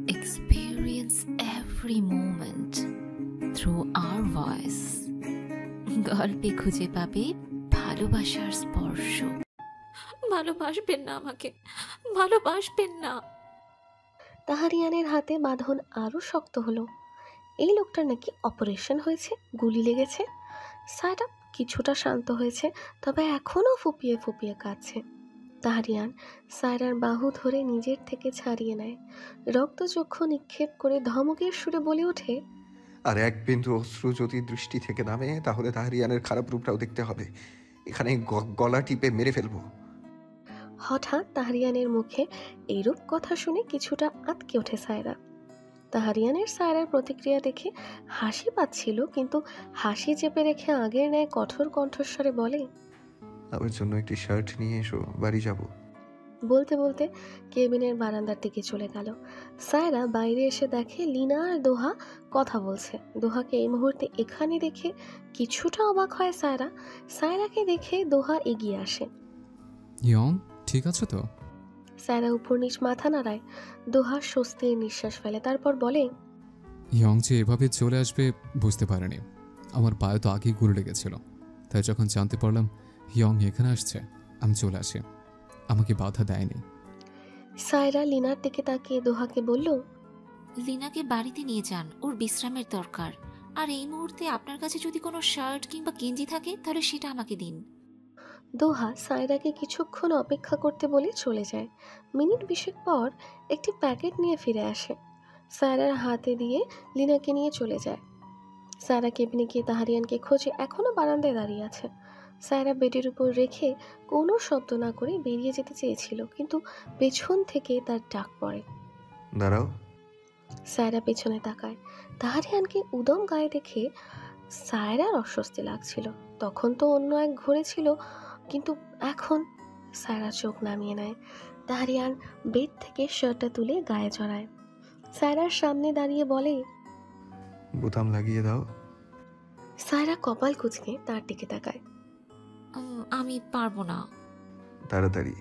experience every moment through our voice. গল্পে খুঁজে পাবে ভালোবাসার স্পর্শ। ভালোবাসবেন না আমাকে, ভালোবাসবেন না। তাহারিয়ানের হাতে বাঁধন আরো শক্ত হলো। এই লোকটার নাকি অপারেশন হয়েছে, গুলি লেগেছে। সায়রা কিছুটা শান্ত হয়েছে, তবে এখনো ফুপিয়ে ফুপিয়ে কাঁদছে। তাহারিয়ান সায়রার বাহু ধরে নিজের থেকে ছাড়িয়ে নেয়, রক্তচক্ষু নিক্ষেপ করে ধমকের সুরে বলে ওঠে, আর এক বিন্দু অশ্রু যদি দৃষ্টি থেকে নামে তাহলে তাহারিয়ানের খারাপ রূপটাও দেখতে হবে। এখানে গলা টিপে মেরে ফেলবো। হঠাৎ তাহারিয়ানের মুখে এইরূপ কথা শুনে কিছুটা আঁতকে ওঠে সায়রা। তাহারিয়ানের সায়রার প্রতিক্রিয়া দেখে হাসি পাচ্ছিল, কিন্তু হাসি চেপে রেখে আগের ন্যায় কঠোর কণ্ঠস্বরে বলে, আমার জন্য একটি শার্ট নিয়ে এসো, বাড়ি যাব। বলতে বলতে কেবিনের বারান্দার দিকে চলে গেল। সায়রা বাইরে এসে দেখে লিনা আর দোহা কথা বলছে। দোহাকে এই মুহূর্তে এখানে দেখে কিছুটা অবাক হয় সায়রা। সায়রাকে দেখে দোহা এগিয়ে আসে। ইয়ং, ঠিক আছে তো? সায়রা উপর নিচ মাথা নাড়ায়। দোহা স্বস্তির নিঃশ্বাস ফেলে, তারপর বলে, ইয়ং যে এভাবে চলে আসবে বুঝতে পারেনি। আমার পায়ে তো আগেই গুলি লেগেছিল, তাই যখন জানতে পারলাম ইয়ং এখানে আসছে আমি চলে আসি। আমাকে বাধা দেয়নি। সায়রা লিনার দিকে তাকিয়ে দোহাকে বলল, লিনাকে বাড়িতে নিয়ে যান, ওর বিশ্রামের দরকার। আর এই মুহূর্তে আপনার কাছে যদি কোনো শার্ট কিংবা গেঞ্জি থাকে তাহলে সেটা আমাকে দিন। দোহা সায়রাকে কিছুক্ষণ অপেক্ষা করতে বলে চলে যায়। মিনিট 20 পর একটি প্যাকেট নিয়ে ফিরে আসে। সায়রার হাতে দিয়ে লিনাকে নিয়ে চলে যায়। সায়রা কেবিনে গিয়ে তাহারিয়ানকে খোঁজে, এখনো বারান্দায় দাঁড়িয়ে আছে। সায়রা বেডের উপর রেখে কোনো শব্দ না করে বেরিয়ে যেতে চেয়েছিল, কিন্তু পেছন থেকে তার ডাক পড়ে, দাঁড়াও। সায়রা পেছনে তাকায়। তাহারিয়ানকে উদম গায়ে দেখে সায়রার অস্বস্তি লাগছিল। তখন তো অন্য এক ঘরে ছিল, কিন্তু এখন সায়রা চোখ নামিয়ে নেয়। তাহারিয়ান বেড থেকে শার্টটা তুলে গায়ে জড়ায়। সায়রার সামনে দাঁড়িয়ে বলে, বোতাম লাগিয়ে দাও। সায়রা কপাল কুঁচকে তার দিকে তাকায়। আমি পারবো না। তাড়াতাড়ি।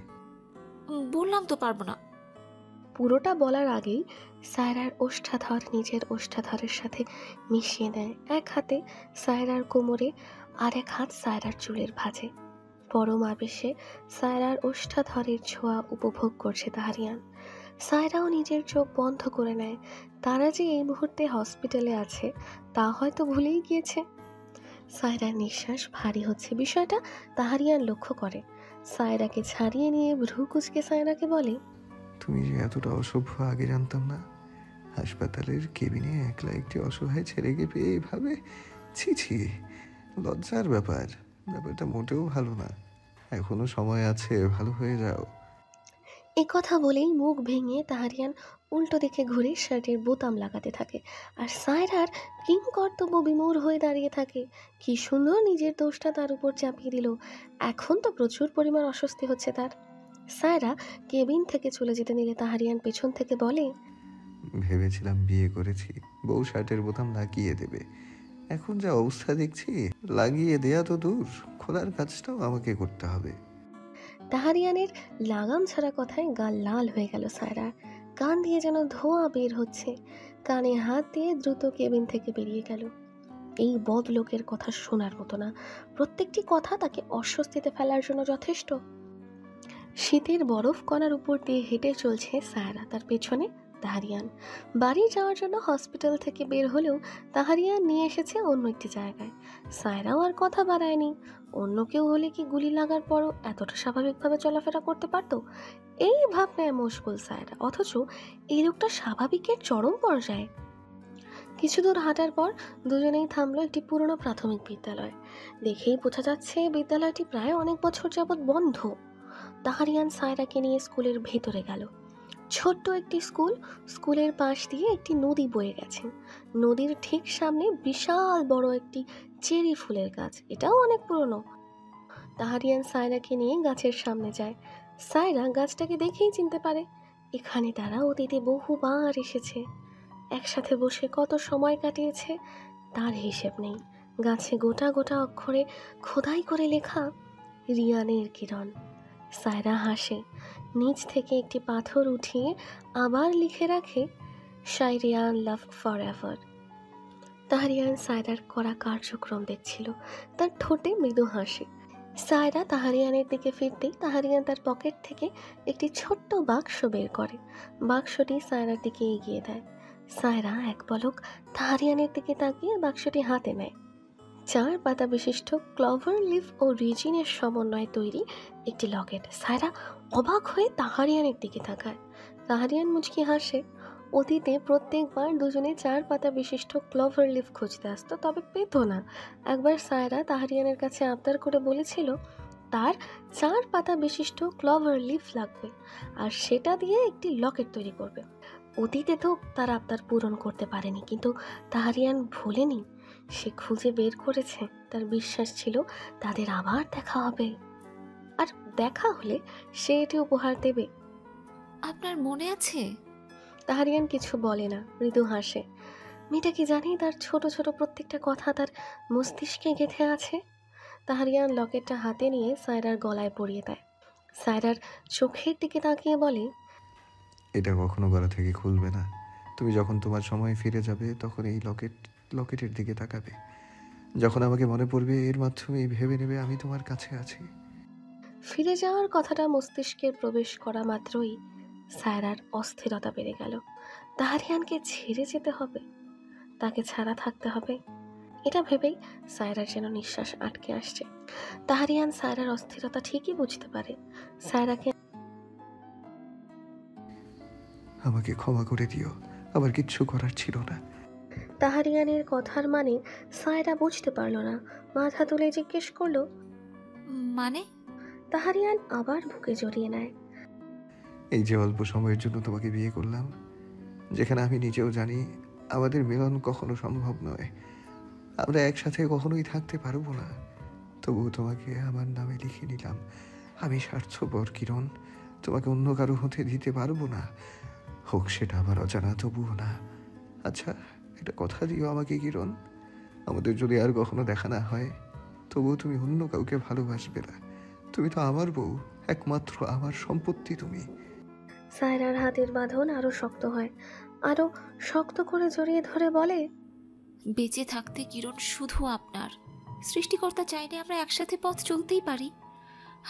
বললাম তো পারবো না। পুরোটা বলার আগেই সায়রার ওষ্ঠাধর নিজের ওষ্ঠাধরের সাথে মিশিয়ে নেয়। এক হাতে সায়রার কোমরে, আর এক হাত সায়রার চুলের ভাঁজে। পরম আবেশে সায়রার ওষ্ঠাধরের ছোঁয়া উপভোগ করছে তাহারিয়ান। সায়রাও নিজের চোখ বন্ধ করে নেয়। তারা যে এই মুহূর্তে হসপিটালে আছে তা হয়তো ভুলেই গিয়েছে। সায়রার নিঃশ্বাস ভারী হচ্ছে, বিষয়টা তাহারিয়ান লক্ষ্য করে। সায়রাকে ছাড়িয়ে নিয়ে ভ্রু কুঁচকে সায়রাকে বলে, তুমি যে এতটা অসভ্য আগে জানতাম না। হাসপাতালের কেবিনে একলা একটি অসহায় ছেলেকে পেয়ে এভাবে, ছি ছি, লজ্জার ব্যাপার। ব্যাপারটা মোটেও ভালো না। এখনো সময় আছে, ভালো হয়ে যাও। এই কথা বলেই মুখ ভেঙে তাহারিয়ান উল্টো দিকে ঘুরে শার্টের বোতাম লাগাতে থাকে, আর সায়রার কিংকর্তব্য বিমূঢ় হয়ে দাঁড়িয়ে থাকে। কি সুন্দর নিজের দোষটা তার উপর চাপিয়ে দিল। এখন তো প্রচুর পরিমাণ অস্বস্তি হচ্ছে তার। সায়রা কেবিন থেকে চলে যেতে নিলে তাহারিয়ান পেছন থেকে বলে, ভেবেছিলাম বিয়ে করেছি, বউ শার্টের বোতাম লাগিয়ে দেবে। এখন যা অবস্থা দেখছি, লাগিয়ে দেয়া তো দূর, খোলার কাজটাও আমাকে করতে হবে। তাহারিয়ানের লাগাম ছাড়া কথায় গাল লাল হয়ে গেল সায়রার। কান দিয়ে যেন ধোঁয়া বের হচ্ছে। কানে হাত দিয়ে দ্রুত কেবিন থেকে বেরিয়ে গেল। এই বদলোকের কথা শোনার মতো না। প্রত্যেকটি কথা তাকে অস্বস্তিতে ফেলার জন্য যথেষ্ট। শীতের বরফ কণার উপর দিয়ে হেঁটে চলছে সায়রা, তার পেছনে তাহারিয়ান। বাড়ি যাওয়ার জন্য হসপিটাল থেকে বের হলেও তাহারিয়ান নিয়ে এসেছে অন্য একটি জায়গায়। সায়রাও আর কথা বাড়ায়নি। অন্য কেউ হলে কি গুলি লাগার পরও এতটা স্বাভাবিকভাবে চলাফেরা করতে পারত? এই ভাবনায় মশগুল সায়রা, অথচ এই লোকটা স্বাভাবিকের চরম পর্যায়ে। কিছু দূর হাঁটার পর দুজনেই থামলো একটি পুরনো প্রাথমিক বিদ্যালয়। দেখেই বোঝা যাচ্ছে বিদ্যালয়টি প্রায় অনেক বছর যাবৎ বন্ধ। তাহারিয়ান সায়রাকে নিয়ে স্কুলের ভেতরে গেল। ছোট্ট একটি স্কুল। স্কুলের পাশ দিয়ে একটি নদী বয়ে গেছে। নদীর ঠিক সামনে বিশাল বড় একটি চেরি ফুলের গাছ, এটাও অনেক পুরনো। তাহারিয়ান সায়রাকে নিয়ে গাছের সামনে যায়। সায়রা গাছটাকে দেখেই চিনতে পারে, এখানে তারা অতীতে বহুবার এসেছে। একসাথে বসে কত সময় কাটিয়েছে তার হিসেব নেই। গাছে গোটা গোটা অক্ষরে খোদাই করে লেখা, রিয়ানের কিরণ। সায়রা হাসে। নিচ থেকে একটি পাথর উঠিয়ে আবার লিখে রাখে, শায়রিয়ান লাভ ফর এভার। তাহারিয়ান সায়রার করা কার্যক্রম দেখছিল, তার ঠোঁটে মৃদু হাসি। সায়রা তাহারিয়ানের দিকে ফিরতেই তাহারিয়ান তার পকেট থেকে একটি ছোট্ট বাক্স বের করে। বাক্সটি সায়রার দিকে এগিয়ে দেয়। সায়রা এক পলক তাহারিয়ানের দিকে তাকিয়ে বাক্সটি হাতে নেয়। 4 পাতা বিশিষ্ট ক্লভার লিফ ও রিজিনের সমন্বয়ে তৈরি একটি লকেট। সায়রা অবাক হয়ে তাহারিয়ানের দিকে তাকায়। তাহারিয়ান মুচকি হাসে। অতীতে প্রত্যেকবার দুজনে 4 পাতা বিশিষ্ট ক্লভার লিফ খুঁজতে আসতো, তবে পেত না। একবার সায়রা তাহারিয়ানের কাছে আবদার করে বলেছিল তার 4 পাতা বিশিষ্ট ক্লভার লিফ লাগবে, আর সেটা দিয়ে একটি লকেট তৈরি করবে। অতীতে তো তার আবদার পূরণ করতে পারেনি, কিন্তু তাহারিয়ান ভোলেনি। সে খুঁজে বের করেছে। তার বিশ্বাস ছিল তাদের আবার দেখা হবে, আর দেখা হলে সে এটি উপহার দেবে। আপনার মনে আছে? তাহারিয়ান কিছু বলে না, মৃদু হাসে। মেয়েটা কি জানি তার ছোট ছোট প্রত্যেকটা কথা তার মস্তিষ্কে গেঁথে আছে। তাহারিয়ান লকেটটা হাতে নিয়ে সায়রার গলায় পরিয়ে দেয়। সায়রার চোখের দিকে তাকিয়ে বলে, এটা কখনো গলা থেকে খুলবে না। তুমি যখন তোমার সময় ফিরে যাবে তখন এই লকেটের দিকে তাকাবে। যখন আমাকে মনে পড়বে এর মাধ্যমে ভেবে নেবে আমি তোমার কাছে আছি। ফিরে যাওয়ার কথাটা মস্তিষ্কে প্রবেশ করা মাত্রই সায়রার অস্থিরতা বেড়ে গেল। তাহারিয়ানকে ছেড়ে যেতে হবে, তাকে ছাড়া থাকতে হবে, এটা ভেবেই সায়রার যেন নিঃশ্বাস আটকে আসছে। তাহারিয়ান সায়রার অস্থিরতা ঠিকই বুঝতে পারে। সায়রাকে, আমাকে ক্ষমা করে দিও, আমার কিচ্ছু করার ছিল না। তাহারিয়ানের কথার মানে সায়রা বুঝতে পারল না। মাথা তুলে জিজ্ঞেস করলো, মানে? তাহারিয়ান আবার বুকে জড়িয়ে নেয়। এই যে অল্প সময়ের জন্য তোমাকে বিয়ে করলাম, যেখানে আমি নিজেও জানি আমাদের মিলন কখনো সম্ভব নয়, আমরা একসাথে কখনোই থাকতে পারবো না, তবুও তোমাকে আমার নামে লিখে নিলাম। আমি স্বার্থপর কিরণ, তোমাকে অন্য কারো হতে দিতে পারবো না, হোক সেটা আমার অজানা, তবুও না। আচ্ছা, এটা কথা দিও আমাকে কিরণ, আমাদের যদি আর কখনো দেখা না হয় তবুও তুমি অন্য কাউকে ভালোবাসবে না। তুমি তো আমার বউ, একমাত্র আমার সম্পত্তি তুমি। সায়রার হাতের বাঁধন আরো শক্ত হয়, আরো শক্ত করে জড়িয়ে ধরে বলে, বেঁচে থাকতে কিরণ শুধু আপনার। সৃষ্টিকর্তা চাইলে আমরা একসাথে পথ চলতেই পারি।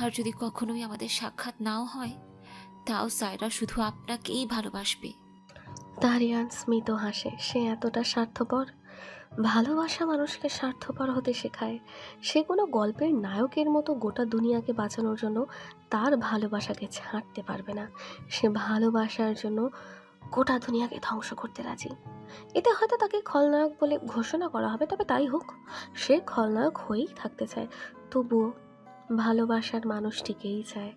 আর যদি কখনোই আমাদের সাক্ষাৎ নাও হয়, তাও সায়রা শুধু আপনাকেই ভালোবাসবে। তাহারিয়ান স্মিত হাসে। সে এতটা স্বার্থপর? ভালোবাসা মানুষকে স্বার্থপর হতে শেখায়। সে কোনো গল্পের নায়কের মতো গোটা দুনিয়াকে বাঁচানোর জন্য তার ভালোবাসাকে ছাড়তে পারবে না। সে ভালোবাসার জন্য গোটা দুনিয়াকে ধ্বংস করতে রাজি। এতে হয়তো তাকে খলনায়ক বলে ঘোষণা করা হবে, তবে তাই হোক, সে খলনায়ক হয়েই থাকতে চায়। তবুও ভালোবাসার মানুষটিকেই চায়।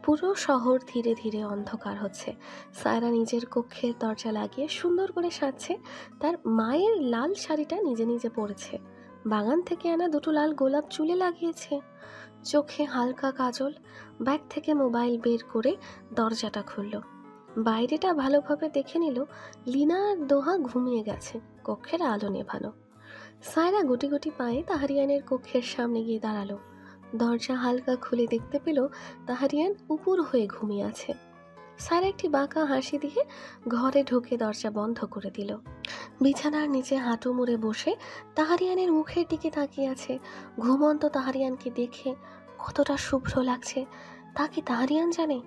পুরো শহর ধীরে ধীরে অন্ধকার হচ্ছে। সায়রা নিজের কক্ষের দরজা লাগিয়ে সুন্দর করে সাজছে। তার মায়ের লাল শাড়িটা নিজে নিজে পরেছে। বাগান থেকে আনা 2টো লাল গোলাপ চুলে লাগিয়েছে। চোখে হালকা কাজল। ব্যাগ থেকে মোবাইল বের করে দরজাটা খুলল। বাইরেটা ভালোভাবে দেখে নিল। লিনা আর দোহা ঘুমিয়ে গেছে। কক্ষের আলো নেভানো। সায়রা গুটি গুটি পায়ে তাহারিয়ানের কক্ষের সামনে গিয়ে দাঁড়ালো। দরজা হালকা খুলে দেখতে পেল তাহারিয়ান উপর হয়ে ঘুমিয়ে আছে। সায়রা একটি বাঁকা হাসি দিয়ে ঘরে ঢুকে দরজা বন্ধ করে দিল। বিছানার নিচে হাঁটু মুড়ে বসে তাহারিয়ানের মুখের দিকে তাকিয়ে আছে। ঘুমন্ত তাহারিয়ানকে দেখে কতটা শুভ্র লাগছে তা কি তাহারিয়ান জানে?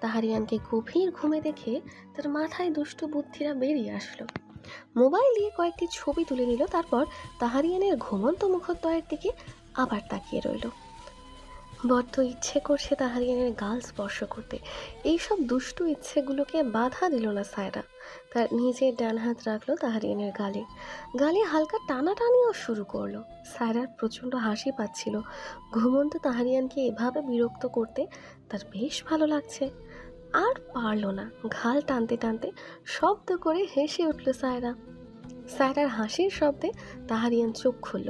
তাহারিয়ানকে গভীর ঘুমে দেখে তার মাথায় দুষ্টু বুদ্ধিরা বেরিয়ে আসলো। মোবাইল দিয়ে কয়েকটি ছবি তুলে নিল। তারপর তাহারিয়ানের ঘুমন্ত মুখদ্বয়ের দিকে আবার তাকিয়ে রইল। বড্ড ইচ্ছে করছে তাহারিয়ানের গাল স্পর্শ করতে। এইসব দুষ্টু ইচ্ছেগুলোকে বাধা দিল না সায়রা। তার নিজের ডান হাত রাখলো তাহারিয়ানের গালে। গালে হালকা টানাটানিও শুরু করলো। সায়রার প্রচণ্ড হাসি পাচ্ছিল। ঘুমন্ত তাহারিয়ানকে এভাবে বিরক্ত করতে তার বেশ ভালো লাগছে। আর পারল না, ঘাল টানতে টানতে শব্দ করে হেসে উঠল সায়রা। সায়রার হাসির শব্দে তাহারিয়ান চোখ খুলল।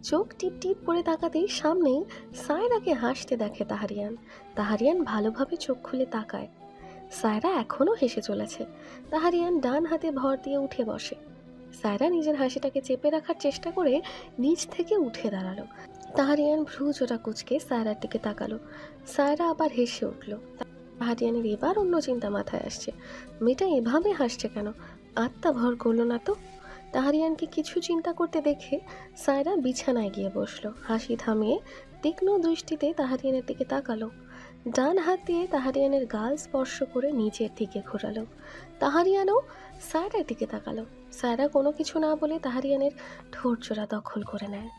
চোখ টিপ টিপ করে তাকাতেই সামনেই সায়রাকে হাসতে দেখে তাহারিয়ান। তাহারিয়ান ভালোভাবে চোখ খুলে তাকায়। সায়রা এখনও হেসে চলেছে। তাহারিয়ান ডান হাতে ভর দিয়ে উঠে বসে। সায়রা নিজের হাসিটাকে চেপে রাখার চেষ্টা করে নিচ থেকে উঠে দাঁড়ালো। তাহারিয়ান ভ্রু জোড়া কুঁচকে সায়রার দিকে তাকালো। সায়রা আবার হেসে উঠল। তাহারিয়ানের এবার অন্য চিন্তা মাথায় আসছে। মেয়েটা এভাবে হাসছে কেন? আত্মা ভর করলো না তো। তাহারিয়ানকে কিছু চিন্তা করতে দেখে সায়রা বিছানায় গিয়ে বসলো, হাসি থামিয়ে তীক্ষ্ণ দৃষ্টিতে তাহারিয়ানের দিকে তাকালো। ডান হাত দিয়ে তাহারিয়ানের গাল স্পর্শ করে নিচের দিকে ঘোরালো। তাহারিয়ানও সায়রার দিকে তাকালো। সায়রা কোনো কিছু না বলে তাহারিয়ানের ঠোঁট জোড়া দখল করে নেয়।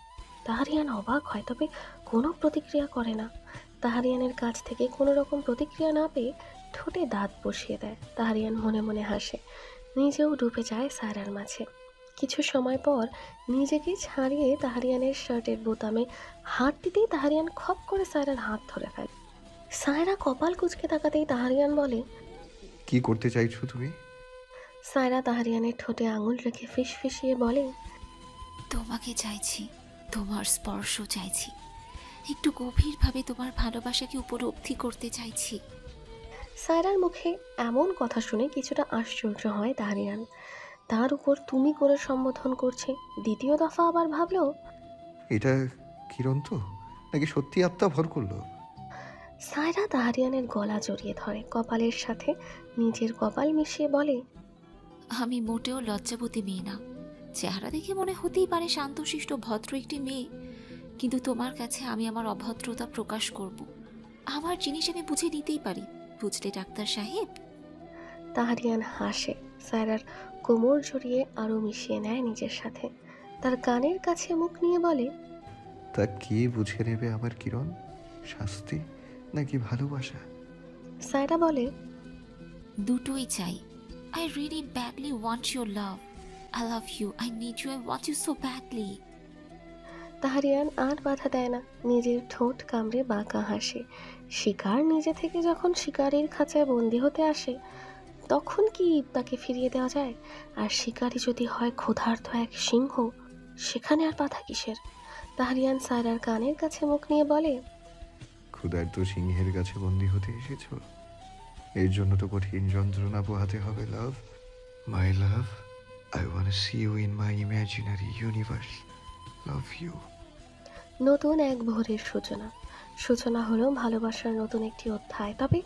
তাহারিয়ান অবাক হয়, তবে কোনো প্রতিক্রিয়া করে না। তাহারিয়ানের কাছ থেকে কোনো রকম প্রতিক্রিয়া না পেয়ে ঠোঁটে দাঁত বসিয়ে দেয়। তাহারিয়ান মনে মনে হাসে, নিজেও ডুবে যায় সায়রার মাঝে। কিছু সময় পর নিজেকে ছাড়িয়ে তাহারিয়ানের শার্টের বোতামে হাত দিতেই তাহারিয়ান খপ করে সায়রার হাত ধরে ফেলে। সায়রা কপাল কুঁচকে তাকাতেই তাহারিয়ান বলে, কি করতে চাইছো তুমি? সায়রা তাহারিয়ানের ঠোঁটে আঙুল রেখে ফিসফিসিয়ে বলে, তোমাকে চাইছি, তোমার স্পর্শ চাইছি, একটু গভীরভাবে তোমার ভালোবাসাকে উপলব্ধি করতে চাইছি। সায়রার মুখে এমন কথা শুনে কিছুটা আশ্চর্য হয় তাহারিয়ান। তার উপর তুমি করে সম্বোধন করছে। দ্বিতীয় দফা আবার ভাবলো, এটা কিরণ তো, নাকি সত্যি আত্মা ভর করলো? সায়রা তাহারিয়ানের গলা জড়িয়ে ধরে, কপালের সাথে নিজের কপাল মিশিয়ে বলে, আমি মোটেও লজ্জাবতী মেয়ে না। চেহারা দেখে মনে হতেই পারে শান্তশিষ্ট ভদ্র একটি মেয়ে, কিন্তু তোমার কাছে আমি আমার অভদ্রতা প্রকাশ করব। আমার জিনিস আমি বুঝে নিতেই পারি, বুঝলে ডাক্তার সাহেব? তাহারিয়ান হাসে, সায়রার কোমর জড়িয়ে আরো মিশিয়ে নেয় নিজের সাথে। তার কানের কাছে মুখ নিয়ে বলে, তা কি বুঝে নেবে আমার কিরণ? শাস্তি নাকি ভালোবাসা? সায়রা বলে, দুটোই চাই। I really badly want your love. I love you, I need you, I want you so badly. Taharian আর বাধা দেয় না, নিজের ঠোঁট কামড়ে বাঁকা হাসে। শিকার নিজে থেকে যখন শিকারীর খাঁচায় বন্দি হতে আসে, তখন কি তাকে ফিরিয়ে দেওয়া যায়? আর শিকারী যদি হয় ক্ষুধার্ত এক সিংহ, সেখানে আর বাধা কিসের? তাহারিয়ান সায়রার কানের কাছে মুখ নিয়ে বলে, ক্ষুধার্ত সিংহের কাছে বন্দী হতে এসেছো? এর জন্য তো কঠিন যন্ত্রণা পোহাতে হবে love. My love, I want to see you in my imaginary universe. Love you. নতুন এক ভোরের সূচনা। সূচনা হলো ভালোবাসার নতুন একটি অধ্যায়, তবে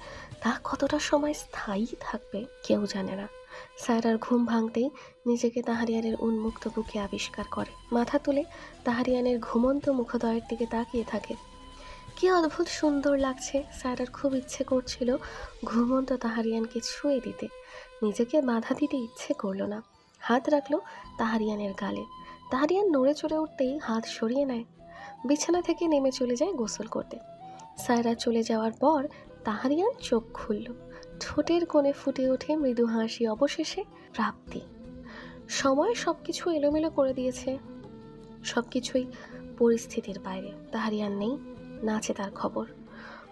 তা কতটা সময় স্থায়ী থাকবে কেউ জানে না। সায়রার ঘুম ভাঙতেই নিজেকে তাহারিয়ানের উন্মুক্ত বুকে আবিষ্কার করে। মাথা তুলে তাহারিয়ানের ঘুমন্ত মুখোদয়ের দিকে তাকিয়ে থাকে। কি অদ্ভুত সুন্দর লাগছে। সায়রার খুব ইচ্ছে করছিল ঘুমন্ত তাহারিয়ানকে ছুঁয়ে দিতে, নিজেকে বাধা দিতে ইচ্ছে করলো না। হাত রাখলো তাহারিয়ানের গালে। তাহারিয়ান নড়ে চড়ে উঠতেই হাত সরিয়ে নেয়। বিছানা থেকে নেমে চলে যায় গোসল করতে। সায়রা চলে যাওয়ার পর তাহারিয়ান চোখ খুলল। ঠোঁটের কোণে ফুটে ওঠে মৃদু হাসি। অবশেষে প্রাপ্তি। সময় সবকিছু এলোমেলো করে দিয়েছে, সবকিছুই পরিস্থিতির বাইরে। তাহারিয়ান নেই, নাচে তার খবর।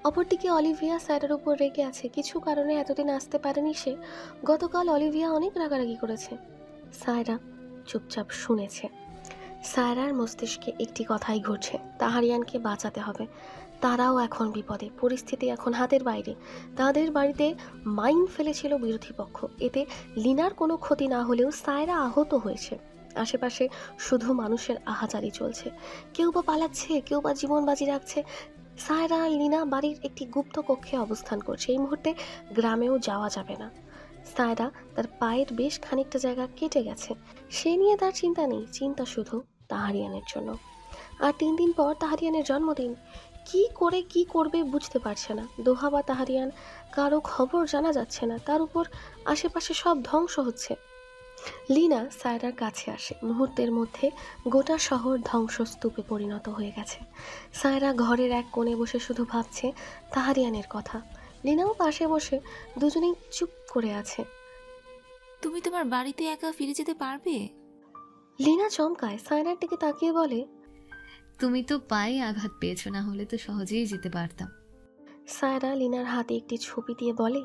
অপরদিকে অলিভিয়া সায়রার উপর রেগে আছে। কিছু কারণে এতদিন আসতে পারেনি সে। গতকাল অলিভিয়া অনেক রাগারাগি করেছে। সায়রা চুপচাপ শুনেছে। সায়রার মস্তিষ্কে একটি কথাই ঘুরছে, তাহারিয়ানকে বাঁচাতে হবে। তারাও এখন বিপদে, পরিস্থিতি এখন হাতের বাইরে। তাদের বাড়িতে মাইন ফেলেছিল বিরোধী পক্ষ। এতে লিনার কোনো ক্ষতি না হলেও সায়রা আহত হয়েছে। আশেপাশে শুধু মানুষের আহাজারি চলছে, কেউ বা পালাচ্ছে, কেউ বা জীবন বাজি রাখছে। সায়রা আর লিনা বাড়ির একটি গুপ্ত কক্ষে অবস্থান করছে। এই মুহূর্তে গ্রামেও যাওয়া যাবে না। সায়রা তার পায়ের বেশ খানিকটা জায়গা কেটে গেছে, সে নিয়ে তার চিন্তা নেই। চিন্তা শুধু তাহারিয়ানের জন্য। আর 3 দিন পর তাহারিয়ানের জন্মদিন। কি করে কি করবে বুঝতে পারছে না। দোহা বা তাহারিয়ান, কারো খবর জানা যাচ্ছে না। তার উপর আশেপাশে সব ধ্বংস হচ্ছে। লিনা সায়রার কাছে আসে। মুহূর্তের মধ্যে গোটা শহর ধ্বংসস্তূপে পরিণত হয়ে গেছে। সায়রা ঘরের এক কোণে বসে শুধু ভাবছে তাহারিয়ানের কথা। লিনাও পাশে বসে, দুজনেই চুপ করে আছে। তুমি তোমার বাড়িতে একা ফিরে যেতে পারবে? লিনা চমকায়, সায়রার দিকে তাকিয়ে বলে, তুমি তো পায়ে আঘাত পেয়েছো, না হলে তো সহজেই যেতে পারতাম। সায়রা লিনার হাতে একটি ছবি দিয়ে বলে,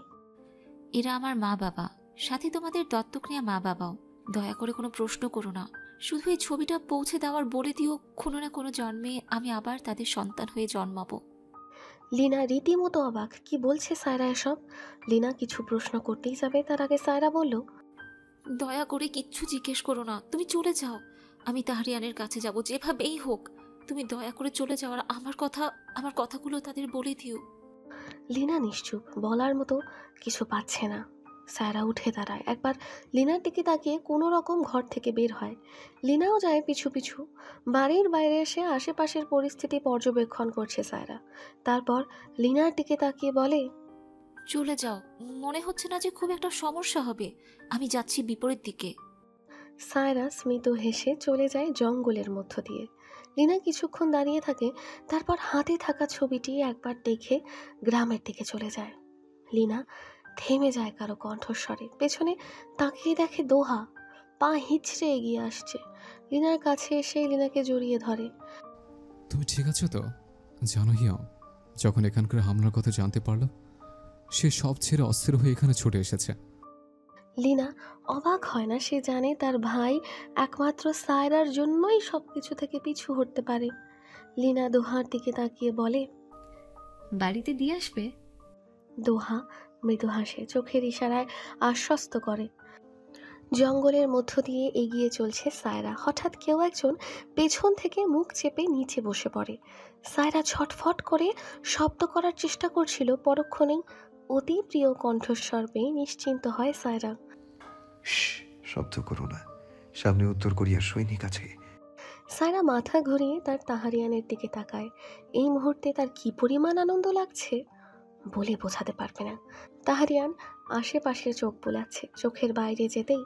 এরা আমার মা বাবা, সাথে তোমাদের দত্তক নেওয়া মা বাবাও। দয়া করে কোনো প্রশ্ন করো না, শুধু এই ছবিটা পৌঁছে দেওয়ার বলে দিও, কোনো না কোনো জন্মে আমি আবার তাদের সন্তান হয়ে জন্মাবো। লিনা রীতিমতো অবাক। কি বলছে সায়রা এসব? লিনা কিছু প্রশ্ন করতেই যাবে, তার আগে সায়রা বলল, দয়া করে কিচ্ছু জিজ্ঞেস করো না, তুমি চলে যাও। আমি তাহারিয়ানের কাছে যাব, যেভাবেই হোক। তুমি দয়া করে চলে যাও, আর আমার কথাগুলো তাদের বলে দিও। লিনা নিশ্চুপ, বলার মতো কিছু পাচ্ছে না। সায়রা উঠে দাঁড়ায়, একবার লিনার দিকে তাকিয়ে কোনো রকম ঘর থেকে বের হয়। লিনাও যায় পিছু পিছু। বাড়ির বাইরে এসে আশেপাশের পরিস্থিতি পর্যবেক্ষণ করছে সায়রা। তারপর লিনার দিকে তাকিয়ে বলে, চলে যাও, মনে হচ্ছে না যে খুব একটা সমস্যা হবে। আমি যাচ্ছি বিপরীত দিকে। সায়রা স্মিত হেসে চলে যায় জঙ্গলের মধ্য দিয়ে। লিনা কিছুক্ষণ দাঁড়িয়ে থাকে, তারপর হাতে থাকা ছবিটি একবার দেখে গ্রামের দিকে চলে যায়। লিনা থেমে যায় কারো কণ্ঠস্বরে, পেছনে তাকিয়ে দেখে দোহা পা হিচড়ে এগিয়ে আসছে। লিনার কাছে এসে লিনাকে জড়িয়ে ধরে। তুমি ঠিক আছো তো? জানো হিয়ং, যখন এখানকার হামলার কথা জানতে পারলো, সে সব ছেড়ে অস্থির হয়ে এখানে ছুটে এসেছে। লিনা অবাক হয় না, সে জানে তার ভাই একমাত্র সায়রার জন্যই সবকিছু থেকে পিছু হটতে পারে। লিনা দোহার দিকে তাকিয়ে বলে, বাড়িতে দিয়ে আসবে? দোহা মৃদু হাসে, চোখের ইশারায় আশ্বস্ত করে। জঙ্গলের মধ্য দিয়ে এগিয়ে চলছে সায়রা। হঠাৎ কেউ একজন পেছন থেকে মুখ চেপে নিচে বসে পড়ে। সায়রা ছটফট করে শব্দ করার চেষ্টা করছিল, পরক্ষণেই অতি প্রিয় কণ্ঠস্বর পেয়ে নিশ্চিন্ত হয় সায়রা। শব্দ করো না, সামনে উত্তর কোরিয়ার সৈনিক আছে। সায়রা মাথা ঘুরিয়ে তার তাহারিয়ানের দিকে তাকায়। এই মুহূর্তে তার কি পরিমাণ আনন্দ লাগছে বলে বোঝাতে পারবে না। তাহারিয়ান আশেপাশে চোখ বোলাচ্ছে, চোখের বাইরে যেতেই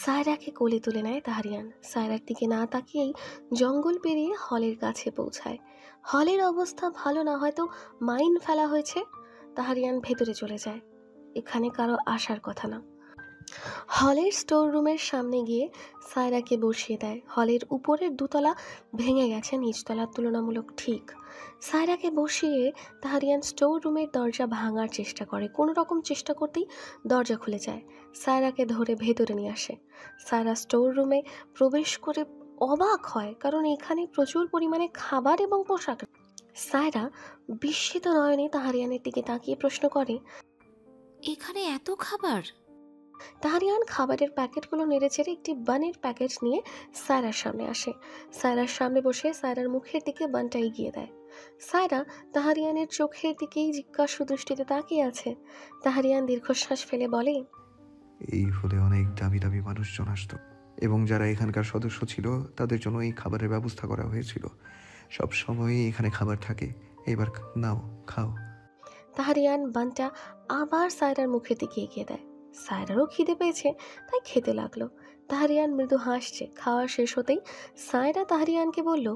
সায়রাকে কোলে তুলে নেয় তাহারিয়ান। সায়রার দিকে না তাকিয়েই জঙ্গল পেরিয়ে হলের কাছে পৌঁছায়। হলের অবস্থা ভালো না, হয়তো মাইন ফেলা হয়েছে। তাহারিয়ান ভেতরে চলে যায়, এখানে কারো আসার কথা না। হলের স্টোর রুমের সামনে গিয়ে সায়রাকে বসিয়ে দেয়। হলের উপরের দুতলা ভেঙে গেছে, নিচতলার তুলনামূলক ঠিক। সায়রাকে বসিয়ে তাহারিয়ান স্টোর রুমের দরজা ভাঙার চেষ্টা করে, কোনো রকম চেষ্টা করতেই দরজা খুলে যায়। সায়রাকে ধরে ভেতরে নিয়ে আসে। সায়রা স্টোর রুমে প্রবেশ করে অবাক হয়, কারণ এখানে প্রচুর পরিমাণে খাবার এবং পোশাক। সায়রা বিস্মিত নয়নে তাহারিয়ানের দিকে তাকিয়ে প্রশ্ন করে, এখানে এত খাবার? তাহারিয়ান খাবারের প্যাকেটগুলো নেড়ে চেড়ে একটি বানের প্যাকেট নিয়ে সায়রার সামনে আসে। সায়রার সামনে বসে সায়রার মুখের দিকে বানটা এগিয়ে দেয়। সায়রা তাহারিয়ানের চোখের দিকেই জিজ্ঞাসু দৃষ্টিতে তাকিয়ে আছে। তাহারিয়ান দীর্ঘশ্বাস ফেলে বলে, এই হলে অনেক দামি দামি মানুষজন আসতো, এবং যারা এখানকার সদস্য ছিল তাদের জন্য এই খাবারের ব্যবস্থা করা হয়েছিল। সব সময়ই এখানে খাবার থাকে, এবার নাও, খাও। তাহারিয়ান বানটা আবার সায়রার মুখের দিকে এগিয়ে দেয়। সায়রারও খিদে পেয়েছে, তাই খেতে লাগলো। তাহারিয়ান মৃদু হাসছে। খাওয়া শেষ হতেই সায়রা তাহারিয়ানকে বলল,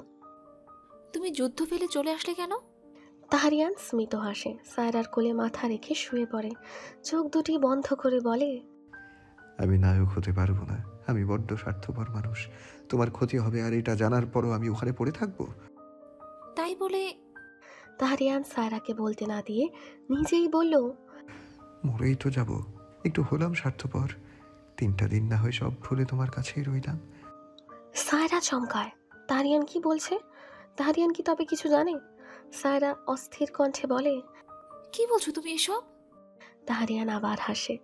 তুমি যুদ্ধ ফেলে চলে আসলে কেন? তাহারিয়ান স্মিত হাসে, সায়রার কোলে মাথা রেখে শুয়ে পড়ে। চোখ দুটি বন্ধ করে বলে, আমি নায়ক হতে পারবো না, আমি বড্ড স্বার্থপর মানুষ। তোমার ক্ষতি হবে আর এটা জানার পরও আমি ওখানে পড়ে থাকবো? তাই বলে তাহারিয়ান সায়রাকে বলতে না দিয়ে নিজেই বলল, মরেই তো যাব, একটু হলাম স্বার্থপর। 3টা দিন না হয় সব ভুলে তোমার কাছেই রইলাম। সায়রা চমকায়, তাহারিয়ান কি বলছে? তাহারিয়ান কি তবে কিছু জানে? সায়রা অস্থির কণ্ঠে বলে, কি বলছো তুমি এসব? তাহারিয়ান আবার হাসে।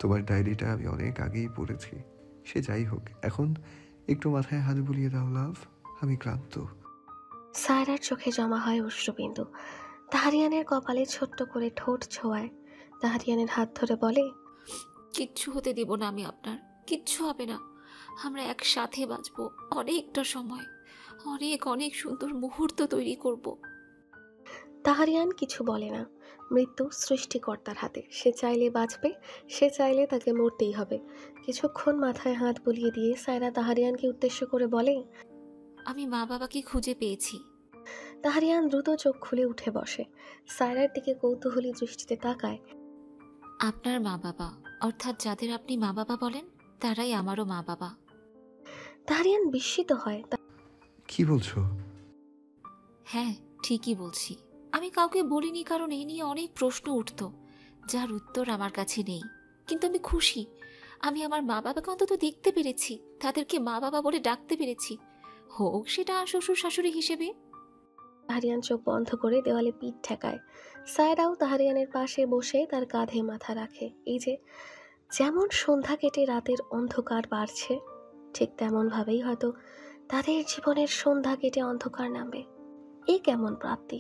তোমার ডায়েরিটা আমি অনেক আগেই পড়েছি। সে যাই হোক, এখন একটু মাথায় হাত বুলিয়ে দাও লাভ, আমি ক্লান্ত। সায়রার চোখে জমা হয় অশ্রুবিন্দু। তাহারিয়ানের কপালে ছোট্ট করে ঠোঁট ছোঁয়ায়। তাহারিয়ানের হাত ধরে বলে, কিচ্ছু হতে দিব না আমি আপনার, কিচ্ছু হবে না। আমরা একসাথে বাঁচবো অনেকটা সময়, অনেক অনেক সুন্দর মুহূর্ত তৈরি করব। তাহারিয়ান কিছু বলে না। মৃত্যু সৃষ্টিকর্তার হাতে, সে চাইলে বাঁচবে, সে চাইলে তাকে মরতেই হবে। কিছুক্ষণ মাথায় হাত বুলিয়ে দিয়ে সায়রা তাহারিয়ানকে উদ্দেশ্য করে বলে, আমি মা বাবাকে খুঁজে পেয়েছি। তাহারিয়ান দ্রুত চোখ খুলে উঠে বসে, সায়রার দিকে কৌতূহলী দৃষ্টিতে তাকায়। আপনার মা বাবা, অর্থাৎ যাদের আপনি মা বাবা বলেন, তারাই আমারও মা বাবা। তাহারিয়ান বিস্মিত হয়। কি বলছো? হ্যাঁ, ঠিকই বলছি। আমি কাউকে বলিনি, কারণ এই নিয়ে অনেক প্রশ্ন উঠত যার উত্তর আমার কাছে নেই। কিন্তু আমি খুশি, আমি আমার মা বাবাকে অন্তত দেখতে পেরেছি, তাদেরকে মা বাবা বলে ডাকতে পেরেছি, হোক সেটা শ্বশুর শাশুড়ি হিসেবে। তাহারিয়ান চোখ বন্ধ করে দেওয়ালে পিঠ ঠেকায়। সায়রাও তাহারিয়ানের পাশে বসে তার কাঁধে মাথা রাখে। এই যে যেমন সন্ধ্যা কেটে রাতের অন্ধকার বাড়ছে, ঠিক তেমনভাবেই হয়তো তাদের জীবনের সন্ধ্যা কেটে অন্ধকার নামবে। এই কেমন প্রাপ্তি!